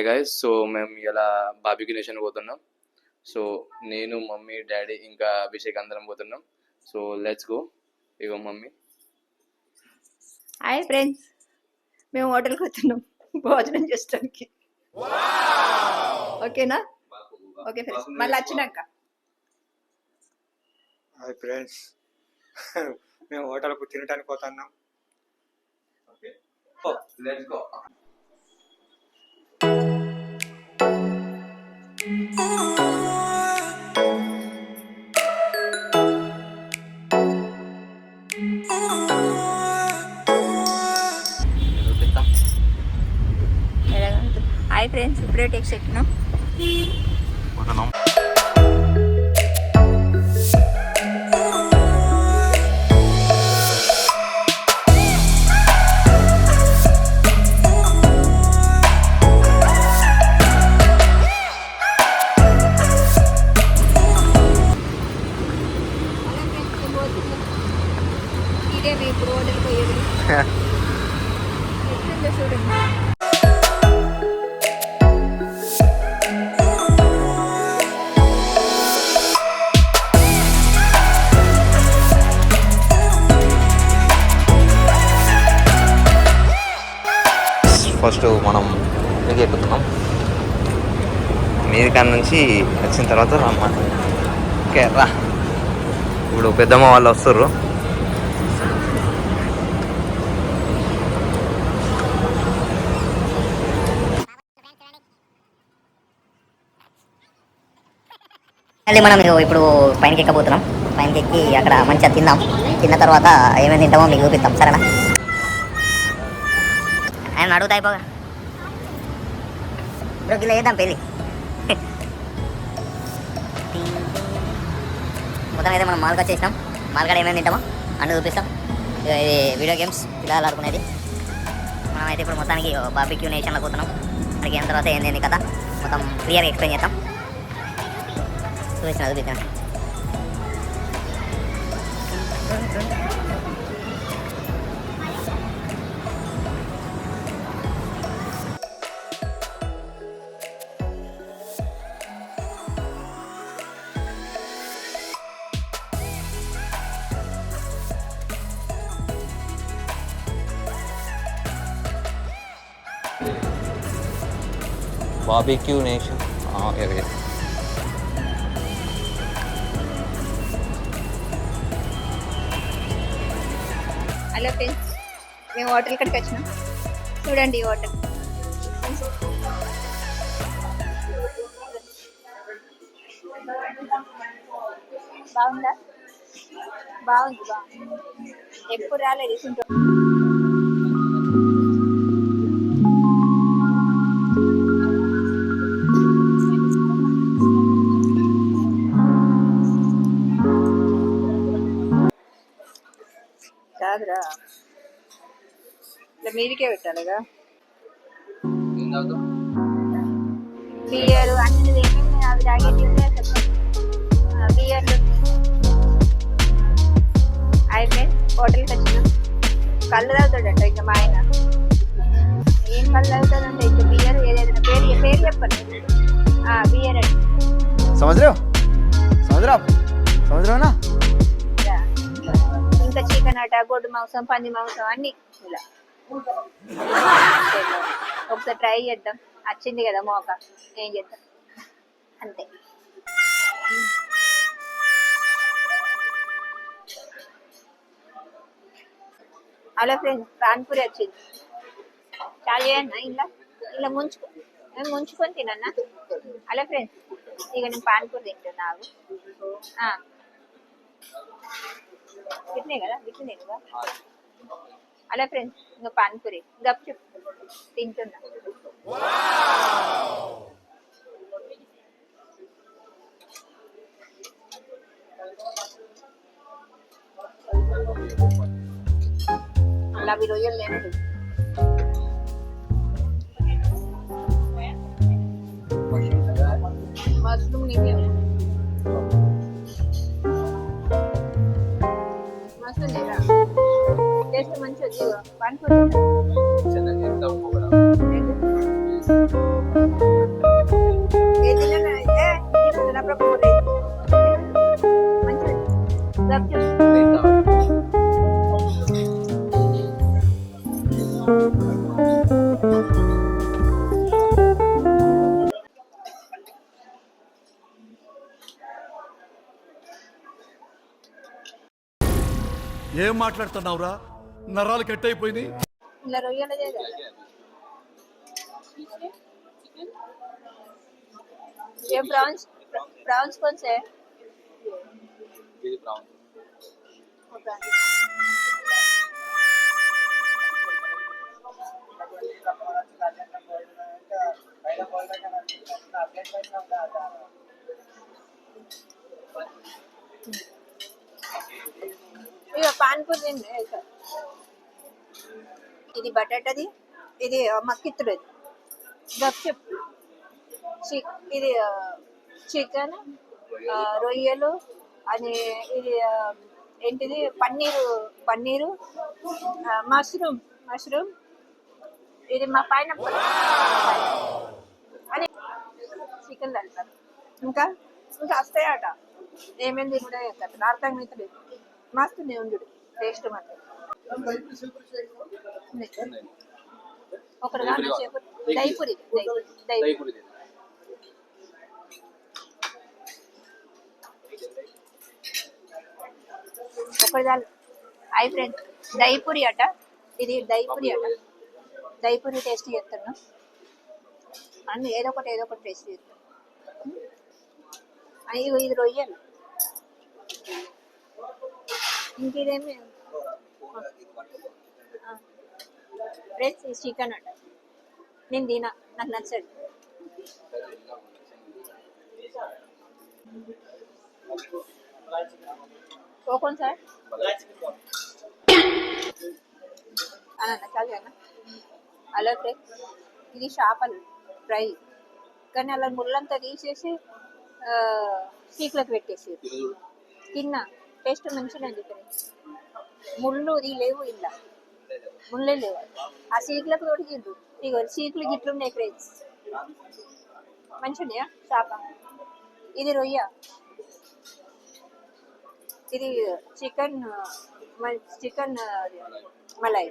Guys, so మేము ఇలా barbecue nation పోతున్నాం. సో నేను, మమ్మీ, డాడీ ఇంకా అభిషేక్ అందరం పోతున్నాం. So let's go. Ego mummy. Hi friends, మేము హోటల్కి వస్తున్నాం భోజనం చేయడానికి. ఓకేనా? ఓకే ఫ్రెండ్స్, మళ్ళీ వచ్చినాక. హాయ్ ఫ్రెండ్స్, మేము హోటల్కు తినడానికి పోతున్నాం. Okay, let's go. Hi friends, ఇప్పుడే టెక్స్ట్ ఎక్కినాం. ఇదే ఇప్పుడు హోటల్కి పోయేది. ఎట్లుందో చూడండి. ఫస్ట్ మనం మీదకి ఎక్కుతున్నాం. మీది కాడ నుంచి వచ్చిన తర్వాత రమ్మా. ఓకే రా. ఇప్పుడు పెద్దమ్మ వాళ్ళు వస్తారు. మళ్ళీ మనం ఇప్పుడు పైనకి ఎక్కబోతున్నాం. పైనకి ఎక్కి అక్కడ మంచిగా తిందాం. తిన్న తర్వాత ఏమేమి తింటామో మీకు చూపిస్తాం, సరేనా? ఆయన అడుగుతా అయిపోగా ఇప్పుడు ఇలా వేద్దాం పెళ్ళి. మొత్తం అయితే మనం మాల్కి వచ్చేసినాం. మాల్కాడ ఏమేమి తింటామో అన్నీ చూపిస్తాం. ఇది వీడియో గేమ్స్ పిల్లలు ఆడుకునేది. మనమైతే ఇప్పుడు మొత్తానికి బార్బిక్యూ నేషన్లో పోతున్నాం. అక్కడికి అయిన తర్వాత ఏంది కదా మొత్తం క్లియర్గా ఎక్స్ప్లెయిన్ చేస్తాం. చూపించిన చూపించాను. Barbecue nation. Okay. Hello friends, మేము హోటల్ ఇక్కడికి వచ్చినాం. చూడండి ఈ హోటల్. బాగుందా? బాగుంది. ఎప్పుడు రాలేదు తీసుకుంటాం. కాదురా, ఇట్లా మీదికే పెట్టాలిగా. బియర్ అన్ని అవి తాగేటి బియర్లు. అయితే హోటల్కి వచ్చినాం. కళ్ళు తాగుతాడంట ఇక మా ఆయన. ఏం కళ్ళు తాగుతాడంటే ఇక బియర్ ఏదైనా పేరు చెప్పండి. బియర్ అండి. సముద్రం ఇంకా చికెన్ అట, గొడ్డు మాంసం, పంది మాంసం అన్ని ఇలా. ఒకసారి ట్రై చేద్దాం. వచ్చింది కదా మోక, ఏం చేద్దాం అంతే. హలో ఫ్రెండ్స్, పాన్పూరి వచ్చింది. చాలా చేయండి. ఇలా ముంచుకొని తినన్నా. హలో ఫ్రెండ్స్, ఇక నేను పాన్పూరి తింటున్నా. విట్నే కదా. అలా ఫ్రెండ్స్, ఇంకా పానీపూరి గప్చు తింటున్నా. అలా రొయ్యలు లేదు. మష్రూమ్ నీవే మస్తు లేదా? టేస్ట్ మంచిగా వచ్చింది. పానీపూరి ఏం మాట్లాడుతున్నావురా? నరాలు కట్ అయిపోయినాయి. ఇలా రొయ్యలదే కదా. ये प्रॉन्स प्रॉन्स कौन से है? ఇది ప్రాన్. ఇక పాన్పూరి తిండి ఇది బటాటాది, ఇది మక్కిత్తుడు, గప్చుప్, ఇది చికెన్, రొయ్యలు అని, ఇది ఏంటిది పన్నీరు, మష్రూమ్, ఇది మా పైనాపిల్ అని చికెన్ తింటారు. ఇంకా వస్తాయట, ఏమేమి తినడే చెప్తారు, అర్థం అవుతుంది. మస్తు ఉండు టేస్ట్ మాత్రం. ఒకటి దైపురి ఒకటి చాలు. హాయ్ ఫ్రెండ్స్, దైపురి అట, ఇది దైపురి టేస్ట్ చేస్తున్నా అన్ని, ఏదో ఒకటి టేస్ట్ చేస్తాను. ఇది రొయ్యలు, ఇంకేదేమి ఫ్రెండ్స్. చికెన్ అట నేను తినా, నాకు నచ్చదు. కోకోన్ సార్ అన్న చాలు అన్న. హలో ఫ్రెండ్స్, ఇది చేపలు ఫ్రై, కానీ అలా ముళ్ళంతా తీసేసి సీక్లకు పెట్టేసి తిన్నా. టేస్ట్ మంచిగా ఉంది ఫ్రెండ్స్. ముళ్ళు లేవు, ఇలా ముళ్ళే లేవు. ఆ సీకులకు తోడికిండ్రు, ఇగో సీకులు గిట్లున్నాయి ఫ్రెండ్స్, మంచిగా చేప. ఇది రొయ్య, ఇది చికెన్ మలై.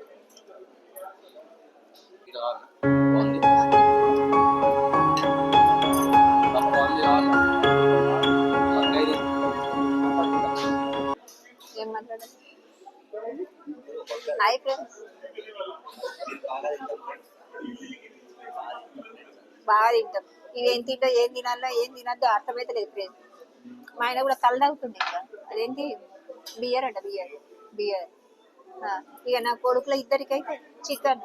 ఏం మాట్లాడాలి? హాయ్ ఫ్రెండ్స్, బాగా తింటాం. ఇవి ఏం తినాలో ఏం తినద్దో అర్థమైతే లేదు ఫ్రెండ్స్. మా ఆయన కూడా కళ్ళు తాగుతుంది. ఇంకా అదేంటి బియర్ అంట, బియర్. ఇక నా కొడుకులో ఇద్దరికైతే చికెన్,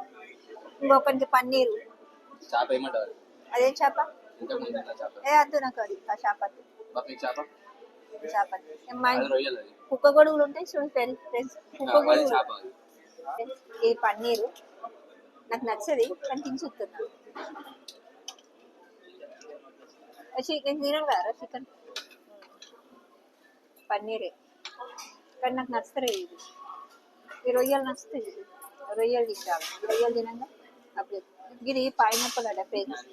ఇంకొకరికి పన్నీరు. అదేం చేప? వద్దు నాకు, అది ఆ చేప కుక్క గొడుగులు ఉంటాయి చూడండి ఫ్రెండ్స్, కుక్క గొడుగులు. ఇది పన్నీరు, నాకు నచ్చది కానీ తిని చూస్తున్నాను. చికెన్ తినను కదా, చికెన్ పన్నీరే, కానీ నాకు నచ్చలేదు. ఈ రొయ్యలు నచ్చుతుంది, రొయ్యలు తింటాను. రొయ్యలు తినంగా అప్పుడు. ఇది పైనాపిల్ అట ఫ్రెండ్స్.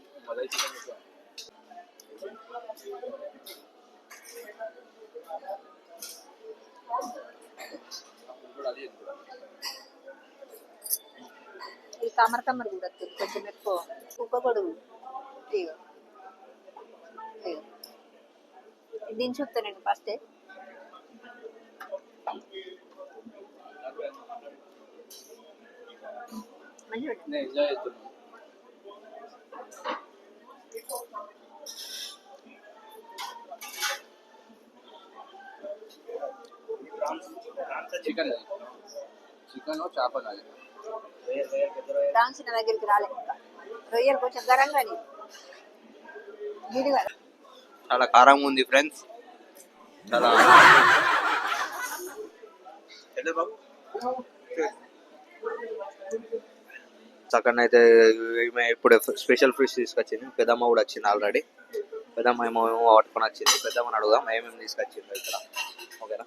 ఇది కమర్ కూడా కొంచెం ఎక్కువ. కుక్క గొడుగు దీన్ని చూస్తానండి ఫస్ట్. మంచిగా చికెన్ చేప ప్రాన్స్ నా దగ్గరికి రాలేదు. రొయ్యలు కొంచెం గరంగా గిడిగా. చాలా కారంగా ఉంది ఫ్రెండ్స్, చాలా. అక్కడ అయితే ఇప్పుడు స్పెషల్ ఫిష్ తీసుకొచ్చింది. పెద్దమ్మ కూడా వచ్చింది ఆల్రెడీ. పెద్దమ్మ ఏమో పట్టుకొని వచ్చింది. పెద్దమ్మని అడుగుదాం ఏమేమి తీసుకొచ్చింది ఇక్కడ. ఓకేనా?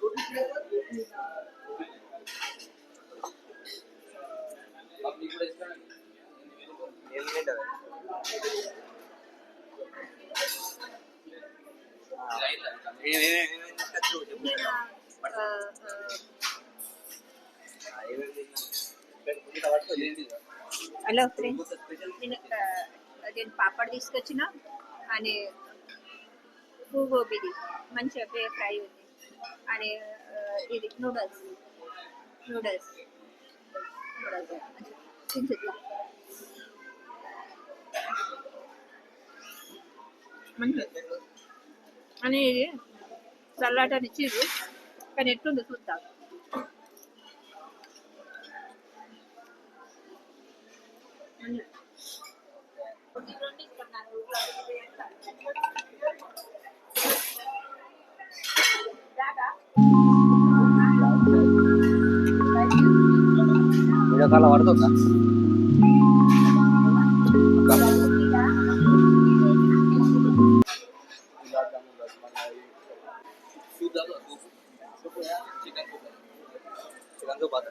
హలో ఫ్రెండ్స్, నేను పాపడ్ తీసుకొచ్చిన అని గోబీది మంచిగా ఫ్రై ఉంది అని ఇది నూడల్స్ నూడల్స్ నూడల్స్ తింటున్నా మంచిగా అని ఇది చల్లాటని ఇచ్చిర్రు కానీ ఎట్లుందో చూద్దాం. వీడియో కాల్ పడుతుందా? చికెన్ సూప్ అదే.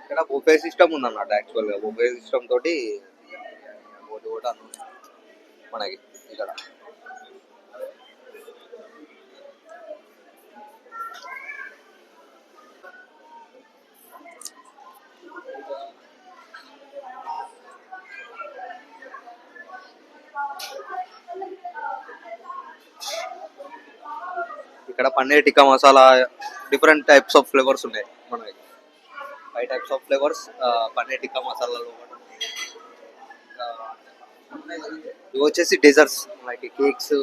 ఇక్కడ బుఫే సిస్టమ్ ఉందన్నమాట. యాక్చువల్గా బుఫే సిస్టమ్ తోటి ఒకటి కూడా మనకి ఇక్కడ ఇక్కడ paneer tikka masala different types of flavours ఉన్నాయి మనకి. 5 types of flavours paneer tikka మసాలాలో. ఇవి వచ్చేసి డెజర్ట్స్ మనకి కేక్స్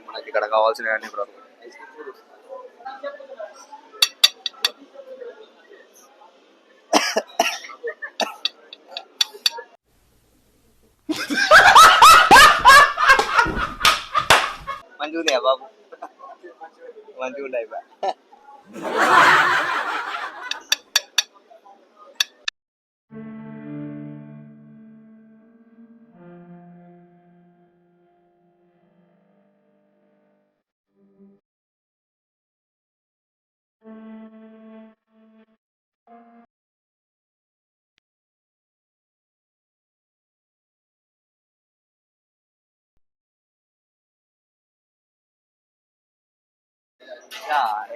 మనకి ఇక్కడ కావాల్సిన అన్ని మంచిగా ఉన్నాయా బాబు? మంచిగా ఉన్నాయి బా.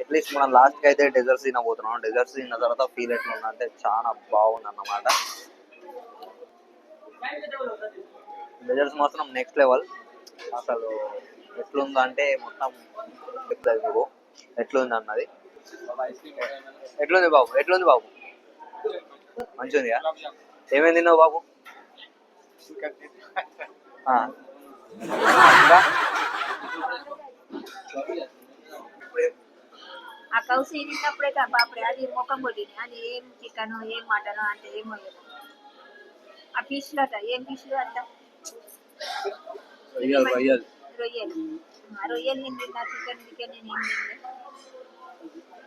అట్లీస్ట్ మనం లాస్ట్ కి అయితే డెజర్ట్స్ తినబోతున్నాం. డెజర్ట్స్ తిన్న తర్వాత ఫీల్ ఎట్లుంది అంటే చాలా బాగుంది అన్నమాట. డెజర్ట్స్ మాత్రం నెక్స్ట్ లెవెల్. అసలు ఎట్లుందంటే మొత్తం చెప్తాది మీకు ఎట్లుంది అన్నది. ఎట్లుంది బాబు? ఎట్లుంది బాబు? మంచిగా ఉందిగా? ఏమేమి తిన్నావు బాబు? ఆ కౌసు తిన్నప్పుడే బాపుడే అది ముఖం కొట్టింది. అది ఏం చికెన్ ఏం మటన్ అంటే ఏం వయ్యదు. ఆ ఫిష్లు అట ఏం ఫిష్లు అంట రొయ్యలు. ఆ రొయ్యలు నేను తిన్నా, చికెన్ చికెన్ నేను ఏం తినలే.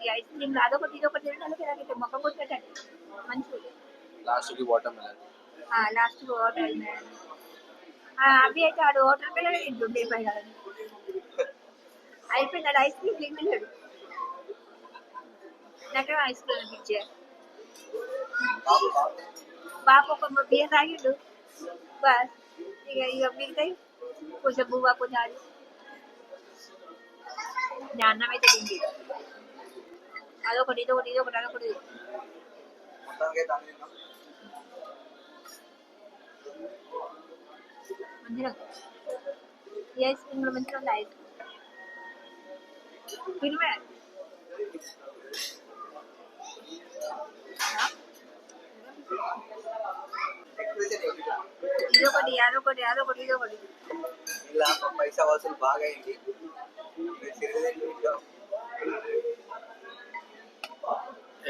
ఈ ఐస్ క్రీమ్ అదొకటి ఇదొకటి తినడానికి ముఖం కొట్టేటండి మంచిగా. Last watermelon. అవి అయితే ఆడు వాటర్ మెలన్ తింటుండే పైగా అయిపోయినాడు. ఐస్ క్రీమ్ తింటలేడు. నాకు ఐస్ క్రీమ్ అనిపించే బాపు ఒక బియ్యం తాగిండు బస్. ఇక మిగతాయి కొంచెం బువ్వ కొంచెం అది అన్నం అయితే తిండి. అదొకటి ఇదొకటి ఇదొకటి అదొకటి మంచిగా ఈ ఐస్ క్రీమ్ కూడా మంచిగా ఉంది. ఐస్ క్రీమ్ ఇదొకటి అదొకటి అదొకటి ఇదొకటి. ఇలా పైసా వసూలు బాగా అయింది.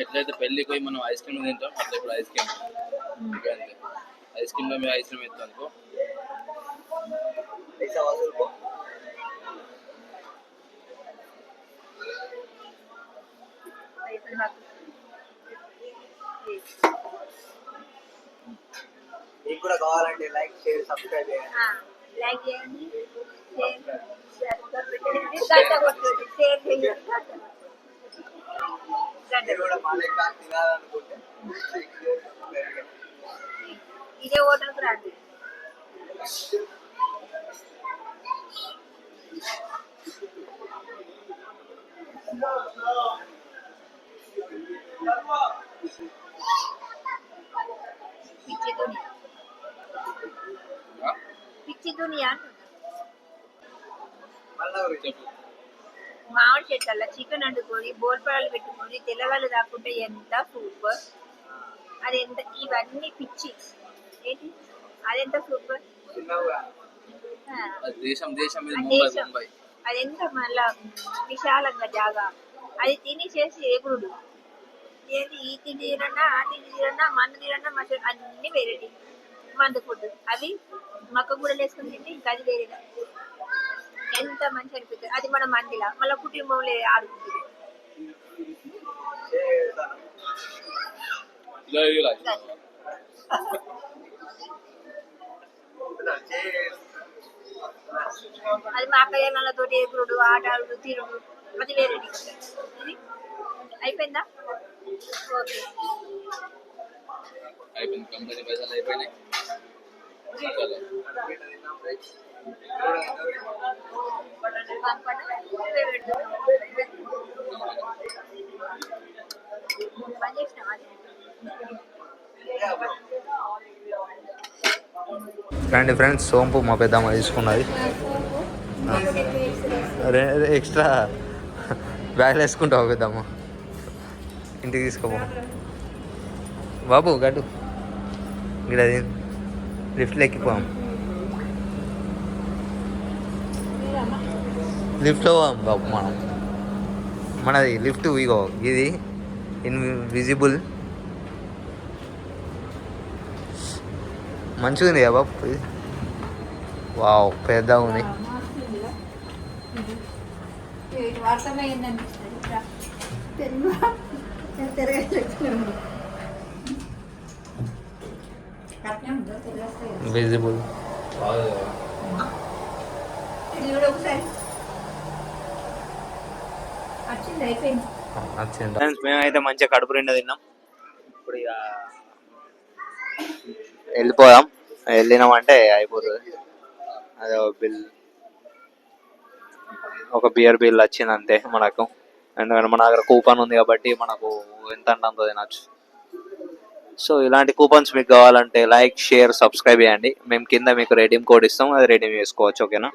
ఎట్లయితే పెళ్ళికి పోయి మనం ఐస్ క్రీమ్ తింటాం అట్లా ఇప్పుడు ఐస్ క్రీమ్ అంతే. ఐస్ క్రీమ్ లో మీరు ఐస్ క్రీమ్ ఎత్తాం అనుకో పైసా వసూలు. మీకు కూడా కావాలంటే లైక్ షేర్ సబ్స్క్రైబ్ చేయండి. లైక్ చేయండి, షేర్ చేయండి, ఇదే హోటల్కి రండి. పిచ్చి దునియా పిచ్చి దునియా మామిడి చెట్ల చికెన్ వండుకొని బోల్పాలు పెట్టుకొని తెల్లవాళ్ళు రాకుంటే ఎంత సూపర్. అది ఎంత ఇవన్నీ పిచ్చి ఏంటి అదెంత సూపర్. దేశం మీద దేశం అదెంత మళ్ళా విశాలంగా జాగా అది తిని చేసి ఎగురుడు ఏది ఈ తిండి తినన్నా ఆ తిండి తినన్నా మందు తినన్నా మసాలా అన్ని వెరైటీ మందు ఫుడ్ అవి మక్క కూడా వేసుకుని తింటే ఇంకా అది వేరేగా ఎంత మంచి అనిపిస్తుంది. అది మన మందిలా మళ్ళీ కుటుంబంలో ఆడుకుంటుంది. అది మా అక్కయ్యలతో ఎగురుడు ఆటలు తిరుడు అది వేరే ఇది అయిపోయిందా. ఓకే అయిపోయింది. కంపెనీ పైసలు అయిపోయినాయి. పని చేసినావా? రండి ఫ్రెండ్స్, సోంపు మా పెద్దమ్మ తీసుకున్నది. ఎక్స్ట్రా బ్యాగ్ వేసుకుంటావు పెద్దమ్మ, ఇంటికి తీసుకోపో బాబు. గడ్డు ఇక్కడ లిఫ్ట్లో ఎక్కిపోయాం, లిఫ్ట్లో పోదాం బాబు. మనది లిఫ్ట్ ఇగో ఇది ఇన్విజిబుల్, మంచిగా ఉంది కదా బాబు. వావ్, పెద్దగా ఉంది. విజిబుల్ మేమైతే మంచిగా కడుపు నిండా తిన్నాం. ఇప్పుడు ఇక వెళ్ళిపోదాం. వెళ్ళినామంటే అయిపోతుంది. అదే ఒక బియర్ బిల్ వచ్చింది అంతే మనకు. ఎందుకంటే మన దగ్గర కూపన్ ఉంది కాబట్టి మనకు ఎంత అంటే అంత తినచ్చు. సో ఇలాంటి కూపన్స్ మీకు కావాలంటే లైక్, షేర్, సబ్స్క్రైబ్ చేయండి. మేము కింద మీకు రెడీమ్ కోడ్ ఇస్తాం, అది రెడీమ్ చేసుకోవచ్చు. ఓకేనా?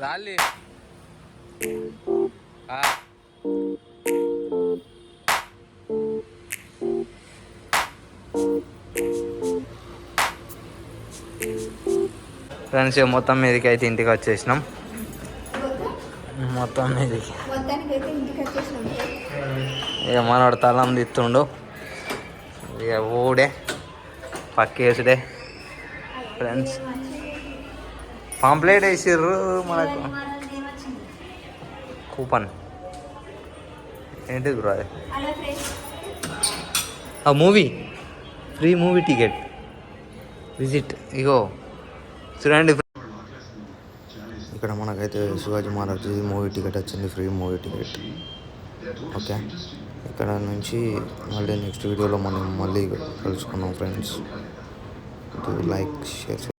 రాలి ఫ్రెండ్స్, మొత్తం మీదకి అయితే ఇంటికి వచ్చేసినాం. మొత్తం మీదకి ఇక మనోడు తలం తిత్తుండు. ఇక ఊడే పక్కేసుడే. ఫ్రెండ్స్, పాంప్లెట్ వేసిర్రు మనకు. కూపన్ ఏంటిది బ్రో? అది ఆ movie, free movie ticket visit. ఇగో చూడండి, ఇక్కడ మనకైతే శివాజీ మహారాజ్ మూవీ టికెట్ వచ్చింది, ఫ్రీ మూవీ టికెట్. ఓకే, ఇక్కడ నుంచి మళ్ళీ నెక్స్ట్ వీడియోలో మనం మళ్ళీ కలుసుకున్నాం ఫ్రెండ్స్. Like, share.